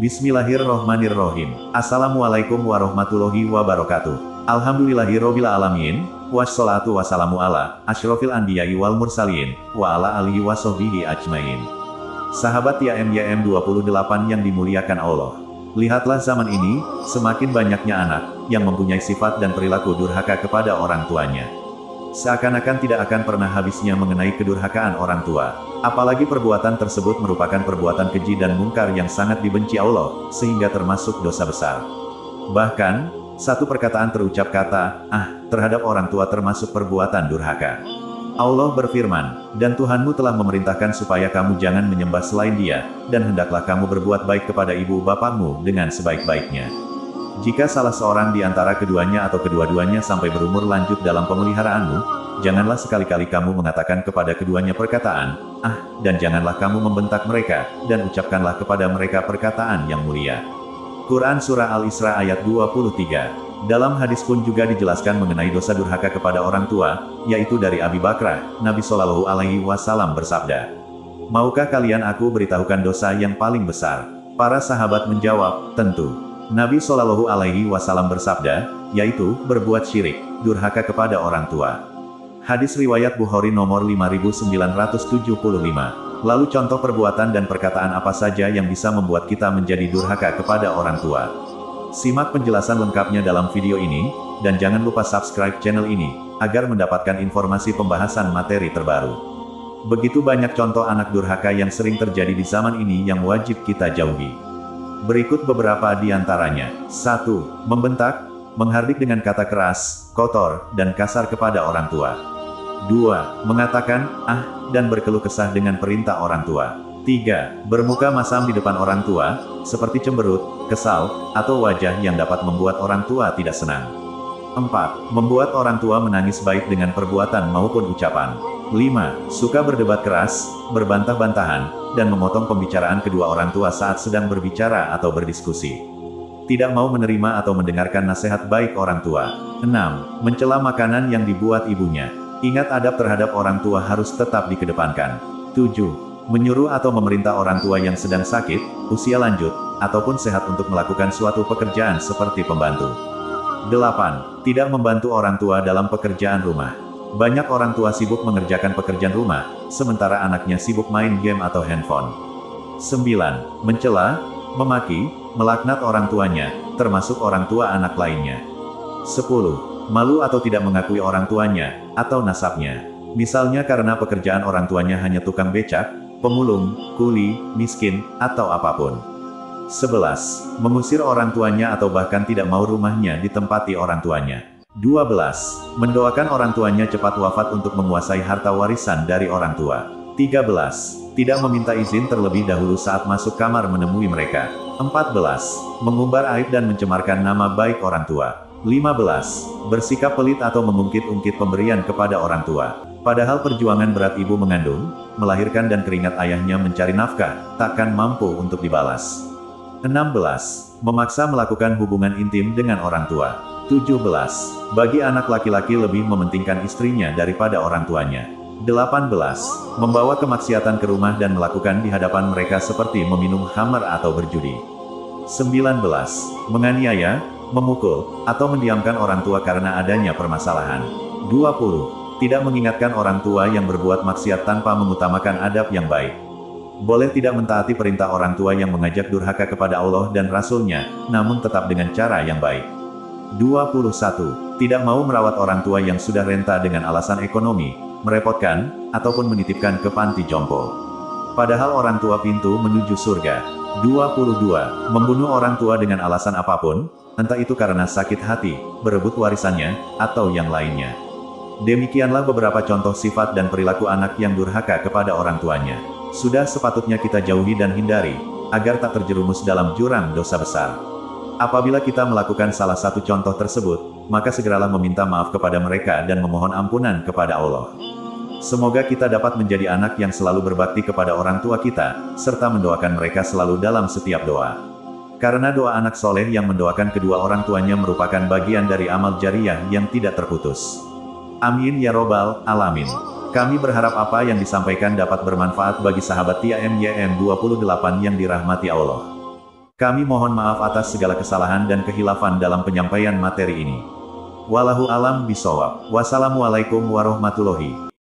Bismillahirrohmanirrohim. Assalamualaikum warahmatullahi wabarakatuh. Alhamdulillahirobbil alamin. Wassalatu wassalamu ala asyrofil anbiya'i wal mursalin, wa ala alihi wa sahbihi ajmain. Sahabat YM 28 yang dimuliakan Allah. Lihatlah zaman ini, semakin banyaknya anak yang mempunyai sifat dan perilaku durhaka kepada orang tuanya. Seakan-akan tidak akan pernah habisnya mengenai kedurhakaan orang tua. Apalagi perbuatan tersebut merupakan perbuatan keji dan mungkar yang sangat dibenci Allah, sehingga termasuk dosa besar. Bahkan, satu perkataan terucap kata, terhadap orang tua termasuk perbuatan durhaka. Allah berfirman, dan Tuhanmu telah memerintahkan supaya kamu jangan menyembah selain Dia, dan hendaklah kamu berbuat baik kepada ibu bapakmu dengan sebaik-baiknya. Jika salah seorang di antara keduanya atau kedua-duanya sampai berumur lanjut dalam pemeliharaanmu, janganlah sekali-kali kamu mengatakan kepada keduanya perkataan, dan janganlah kamu membentak mereka, dan ucapkanlah kepada mereka perkataan yang mulia. Quran Surah Al-Isra ayat 23. Dalam hadis pun juga dijelaskan mengenai dosa durhaka kepada orang tua, yaitu dari Abi Bakrah, Nabi Shallallahu Alaihi Wasallam bersabda, "Maukah kalian aku beritahukan dosa yang paling besar?" Para sahabat menjawab, "Tentu." Nabi Shallallahu Alaihi Wasallam bersabda, yaitu berbuat syirik, durhaka kepada orang tua. Hadis riwayat Bukhari nomor 5975. Lalu contoh perbuatan dan perkataan apa saja yang bisa membuat kita menjadi durhaka kepada orang tua? Simak penjelasan lengkapnya dalam video ini, dan jangan lupa subscribe channel ini, agar mendapatkan informasi pembahasan materi terbaru. Begitu banyak contoh anak durhaka yang sering terjadi di zaman ini yang wajib kita jauhi. Berikut beberapa di antaranya. 1. Membentak, menghardik dengan kata keras, kotor, dan kasar kepada orang tua. 2. Mengatakan, dan berkeluh kesah dengan perintah orang tua. 3. Bermuka masam di depan orang tua, seperti cemberut, kesal, atau wajah yang dapat membuat orang tua tidak senang. 4. Membuat orang tua menangis baik dengan perbuatan maupun ucapan. 5. Suka berdebat keras, berbantah-bantahan, dan memotong pembicaraan kedua orang tua saat sedang berbicara atau berdiskusi. Tidak mau menerima atau mendengarkan nasihat baik orang tua. 6. Mencela makanan yang dibuat ibunya. Ingat adab terhadap orang tua harus tetap dikedepankan. 7. Menyuruh atau memerintah orang tua yang sedang sakit, usia lanjut, ataupun sehat untuk melakukan suatu pekerjaan seperti pembantu. 8. Tidak membantu orang tua dalam pekerjaan rumah. Banyak orang tua sibuk mengerjakan pekerjaan rumah, sementara anaknya sibuk main game atau handphone. 9. Mencela, memaki, melaknat orang tuanya, termasuk orang tua anak lainnya. 10. Malu atau tidak mengakui orang tuanya, atau nasabnya. Misalnya karena pekerjaan orang tuanya hanya tukang becak, pemulung, kuli, miskin, atau apapun. 11. Mengusir orang tuanya atau bahkan tidak mau rumahnya ditempati orang tuanya. 12. Mendoakan orang tuanya cepat wafat untuk menguasai harta warisan dari orang tua. 13. Tidak meminta izin terlebih dahulu saat masuk kamar menemui mereka. 14. Mengumbar aib dan mencemarkan nama baik orang tua. 15. Bersikap pelit atau mengungkit-ungkit pemberian kepada orang tua. Padahal perjuangan berat ibu mengandung, melahirkan dan keringat ayahnya mencari nafkah, takkan mampu untuk dibalas. 16. Memaksa melakukan hubungan intim dengan orang tua. 17. Bagi anak laki-laki lebih mementingkan istrinya daripada orang tuanya. 18. Membawa kemaksiatan ke rumah dan melakukan di hadapan mereka seperti meminum khamar atau berjudi. 19. Menganiaya, memukul, atau mendiamkan orang tua karena adanya permasalahan. 20. Tidak mengingatkan orang tua yang berbuat maksiat tanpa mengutamakan adab yang baik. Boleh tidak mentaati perintah orang tua yang mengajak durhaka kepada Allah dan Rasul-Nya, namun tetap dengan cara yang baik. 21. Tidak mau merawat orang tua yang sudah renta dengan alasan ekonomi, merepotkan, ataupun menitipkan ke panti jompo. Padahal orang tua pintu menuju surga. 22. Membunuh orang tua dengan alasan apapun, entah itu karena sakit hati, berebut warisannya, atau yang lainnya. Demikianlah beberapa contoh sifat dan perilaku anak yang durhaka kepada orang tuanya. Sudah sepatutnya kita jauhi dan hindari, agar tak terjerumus dalam jurang dosa besar. Apabila kita melakukan salah satu contoh tersebut, maka segeralah meminta maaf kepada mereka dan memohon ampunan kepada Allah. Semoga kita dapat menjadi anak yang selalu berbakti kepada orang tua kita, serta mendoakan mereka selalu dalam setiap doa. Karena doa anak soleh yang mendoakan kedua orang tuanya merupakan bagian dari amal jariyah yang tidak terputus. Amin ya robbal alamin. Kami berharap apa yang disampaikan dapat bermanfaat bagi sahabat YM 28 yang dirahmati Allah. Kami mohon maaf atas segala kesalahan dan kehilafan dalam penyampaian materi ini. Wallahu alam bisawab. Wassalamualaikum warahmatullahi